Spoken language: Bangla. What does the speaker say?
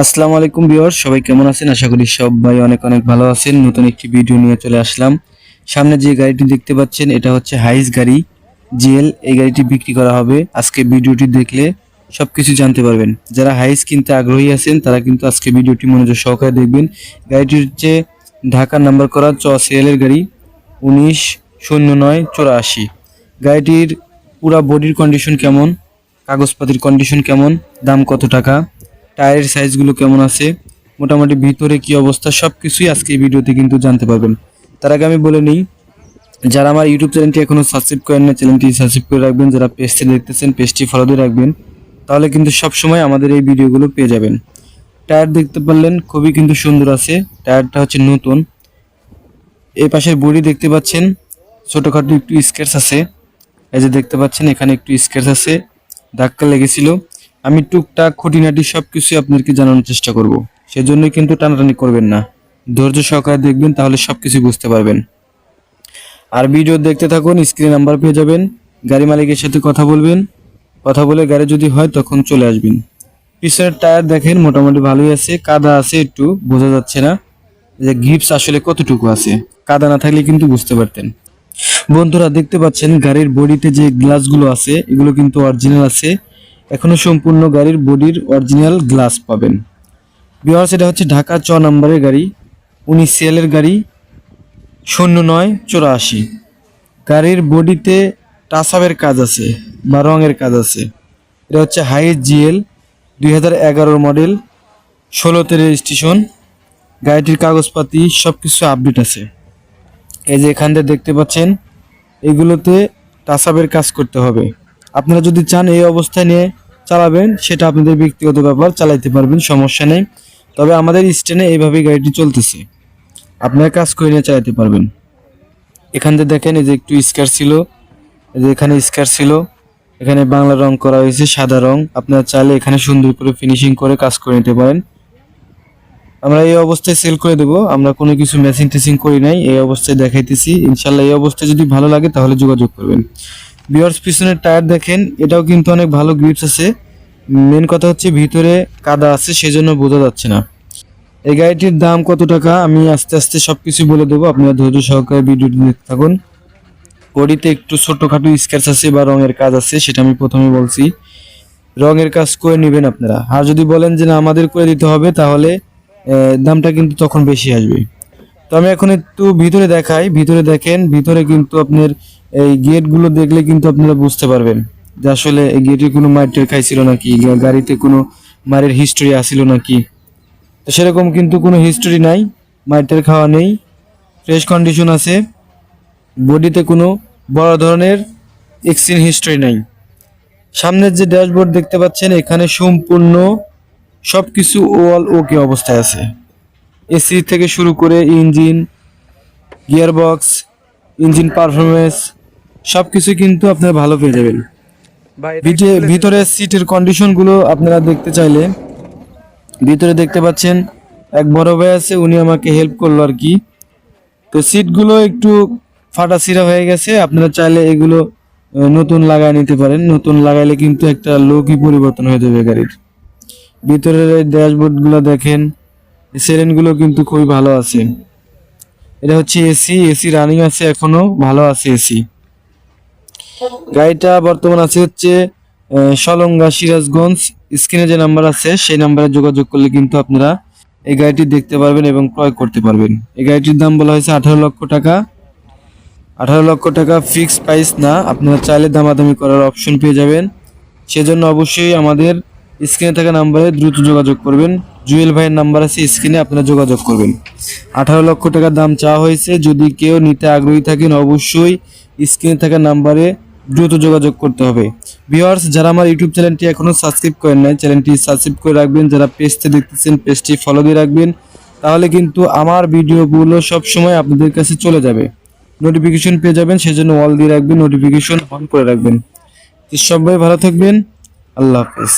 আসসালামু আলাইকুম ভিউয়ার্স, সবাই কেমন আছেন? আশা করি সবাই অনেক অনেক ভালো আছেন। নতুন একটি ভিডিও নিয়ে চলে আসলাম। সামনে যে গাড়িটি দেখতে পাচ্ছেন এটা হচ্ছে হাইস গাড়ি জিএল। এই গাড়িটি বিক্রি করা হবে। আজকে ভিডিওটি দেখলে সবকিছু জানতে পারবেন। যারা হাইস কিনতে আগ্রহী আছেন তারা কিন্তু আজকে ভিডিওটি মনোযোগ সহকারে দেখবেন। গাড়িটি হচ্ছে ঢাকার নাম্বার করা সিরিয়ালের গাড়ি 190984। গাড়িটির পুরা বডির কন্ডিশন কেমন, কাগজপাতির কন্ডিশন কেমন, দাম কত টাকা, টায়ারের সাইজগুলো কেমন আছে, মোটামুটি ভিতরে কি অবস্থা, সবকিছুই আজকে এই ভিডিওতে কিন্তু জানতে পারবেন। তার আগে আমি বলে নিই, যারা আমার ইউটিউব চ্যানেলটি এখনো সাবস্ক্রাইব করেন না চ্যানেলটি সাবস্ক্রাইব করে রাখবেন। যারা পেজটি দেখতেছেন পেজটি ফলো দিয়ে রাখবেন, তাহলে কিন্তু সবসময় আমাদের এই ভিডিওগুলো পেয়ে যাবেন। টায়ার দেখতে পারলেন খুবই কিন্তু সুন্দর আছে, টায়ারটা হচ্ছে নতুন। এই পাশের বডি দেখতে পাচ্ছেন ছোটোখাটো একটু স্ক্র্যাচ আছে, এই যে দেখতে পাচ্ছেন এখানে একটু স্ক্র্যাচ আছে, ধাক্কা লেগেছিল। আমি টুকটাক খুঁটিনাটি সবকিছু আপনাদেরকে জানানোর চেষ্টা করব, সেজন্যই কিন্তু টানাটানি করবেন না, ধৈর্য সহকারে দেখবেন, তাহলে সবকিছু বুঝতে পারবেন। আর ভিডিও দেখতে থাকুন, স্ক্রিনে নাম্বার পেয়ে যাবেন, গাড়ি মালিকের সাথে কথা বলবেন, কথা বলে গাড়ি যদি হয় তখন চলে আসবেন। পিছনের টায়ার দেখেন মোটামুটি ভালোই আছে, কাদা আছে একটু, বোঝা যাচ্ছে না যে গ্রিপস আসলে কতটুকু আছে, কাদা না থাকলে কিন্তু বুঝতে পারতেন। বন্ধুরা দেখতে পাচ্ছেন গাড়ির বডিতে যে গ্লাসগুলো আছে এগুলো কিন্তু অরিজিনাল আছে, এখনো সম্পূর্ণ গাড়ির বডির অরিজিনাল গ্লাস পাবেন। ভিউয়ার্স, এটা হচ্ছে ঢাকা নম্বরের গাড়ি, 19 সিএলের গাড়ি 0984। গাড়ির বডিতে টাচআপের কাজ আছে বা রঙের কাজ আছে। এটা হচ্ছে হাইস জিএল 2011 মডেল, 16তে রেজিস্ট্রেশন। গাড়িটির কাগজপাতি সবকিছু আপডেট আছে। এই যে এখান থেকে দেখতে পাচ্ছেন এগুলোতে টাচআপের কাজ করতে হবে। আপনারা যদি চান এই অবস্থায় নিয়ে চালাবেন, সেটা আপনাদের ব্যক্তিগত ব্যাপার, চালাইতে পারবেন, সমস্যা নেই। তবে আমাদের স্ট্যান্ডে এইভাবেই গাড়িটি চলতেছে, আপনারা কাজ করে নিয়ে চালাতে পারবেন। এখান থেকে দেখেন এই যে একটু স্কার ছিল, এই যে এখানে স্কার ছিল, এখানে বাংলা রং করা হয়েছে, সাদা রং। আপনারা চাইলে এখানে সুন্দর করে ফিনিশিং করে কাজ করে নিতে পারেন। আমরা এই অবস্থায় সেল করে দেবো, আমরা কোনো কিছু মেশিন টেসিং করি নাই, এই অবস্থায় দেখাইতেছি। ইনশাল্লাহ এই অবস্থায় যদি ভালো লাগে তাহলে যোগাযোগ করবেন। ভিউয়ার্স, পিছনের টায়ার দেখেন, এটাও কিন্তু অনেক ভালো গ্রিপস আছে। মেন কথা হচ্ছে ভিতরে কাদা আছে, সেজন্য বোঝা যাচ্ছে না। এই গাড়িটির দাম কত টাকা আমি আস্তে আস্তে সবকিছু বলে দেবো, আপনারা ধৈর্য সহকারে ভিডিওটি দেখতে থাকুন। বডিতে একটু ছোটখাটো স্ক্র্যাচ আছে বা রঙের কাজ আছে, সেটা আমি প্রথমে বলছি। রঙের কাজ করে নেবেন আপনারা। আর যদি বলেন যে না আমাদের করে দিতে হবে, তাহলে দামটা কিন্তু তখন বেশি আসবে। তো আমি এখন একটু ভিতরে দেখাই। ভিতরে দেখেন, ভিতরে কিন্তু আপনার এই গেটগুলো দেখলে কিন্তু আপনারা বুঝতে পারবেন যে আসলে এই গেটে কোনো মাইটের খাইছিল নাকি, গাড়িতে কোনো মারের হিস্টোরি আসিল নাকি। তো সেরকম কিন্তু কোনো হিস্টোরি নাই, মাইটের খাওয়া নেই, ফ্রেশ কন্ডিশন আছে। বডিতে কোনো বড় ধরনের এক্সিডেন্ট হিস্টোরি নাই। সামনের যে ড্যাশবোর্ড দেখতে পাচ্ছেন, এখানে সম্পূর্ণ সবকিছু ওয়াল ওকে অবস্থায় আছে। এসি থেকে শুরু করে ইঞ্জিন, গিয়ারবক্স, ইঞ্জিন পারফরমেন্স সবকিছু কিন্তু আপনারা ভালো পেয়ে যাবেন। ভিতরে সিটের কন্ডিশনগুলো আপনারা দেখতে চাইলে ভিতরে দেখতে পাচ্ছেন এক বড় ভাই আছে, উনি আমাকে হেল্প করলো আর কি। তো সিটগুলো একটু ফাটা ছিঁড়া হয়ে গেছে, আপনারা চাইলে এগুলো নতুন লাগায় নিতে পারেন। নতুন লাগাইলে কিন্তু একটা লুকই পরিবর্তন হয়ে যাবে গাড়ির। ভিতরের এই ড্যাশবোর্ডগুলো দেখেন, সেলেনগুলো কিন্তু খুবই ভালো আছে। এটা হচ্ছে এসি, এসি রানিং আছে, এখনো ভালো আছে এসি। গাড়িটা বর্তমান আছে হচ্ছে সলঙ্গা সিরাজগঞ্জ। স্ক্রিনে যে নাম্বার আছে সেই নাম্বারে যোগাযোগ করলে কিন্তু আপনারা এই গাড়িটি দেখতে পারবেন এবং ক্রয় করতে পারবেন। এই গাড়িটির দাম বলা হয়েছে 18 লক্ষ টাকা। 18 লক্ষ টাকা ফিক্সড প্রাইস না, আপনারা চাইলে দামাদামি করার অপশন পেয়ে যাবেন। সেজন্য অবশ্যই আমাদের স্ক্রিনে থাকা নাম্বারে দ্রুত যোগাযোগ করবেন। জুয়েল ভাইয়ের নাম্বার আছে স্ক্রিনে, আপনারা যোগাযোগ করবেন। 18 লক্ষ টাকার দাম চাওয়া হয়েছে। যদি কেউ নিতে আগ্রহী থাকেন অবশ্যই স্ক্রিনে থাকা নাম্বারে দ্রুত যোগাযোগ করতে হবে। ভিউয়ার্স, যারা আমার ইউটিউব চ্যানেলটি এখনো সাবস্ক্রাইব করেন নাই চ্যানেলটি সাবস্ক্রাইব করে রাখবেন। যারা পেজটি দেখতেছেন পেজটি ফলো দিয়ে রাখবেন, তাহলে কিন্তু আমার ভিডিওগুলো সবসময় আপনাদের কাছে চলে যাবে, নোটিফিকেশন পেয়ে যাবেন। সেজন্য অল দিয়ে রাখবেন, নোটিফিকেশন অন করে রাখবেন। তো সবাই ভালো থাকবেন, আল্লাহ হাফেজ।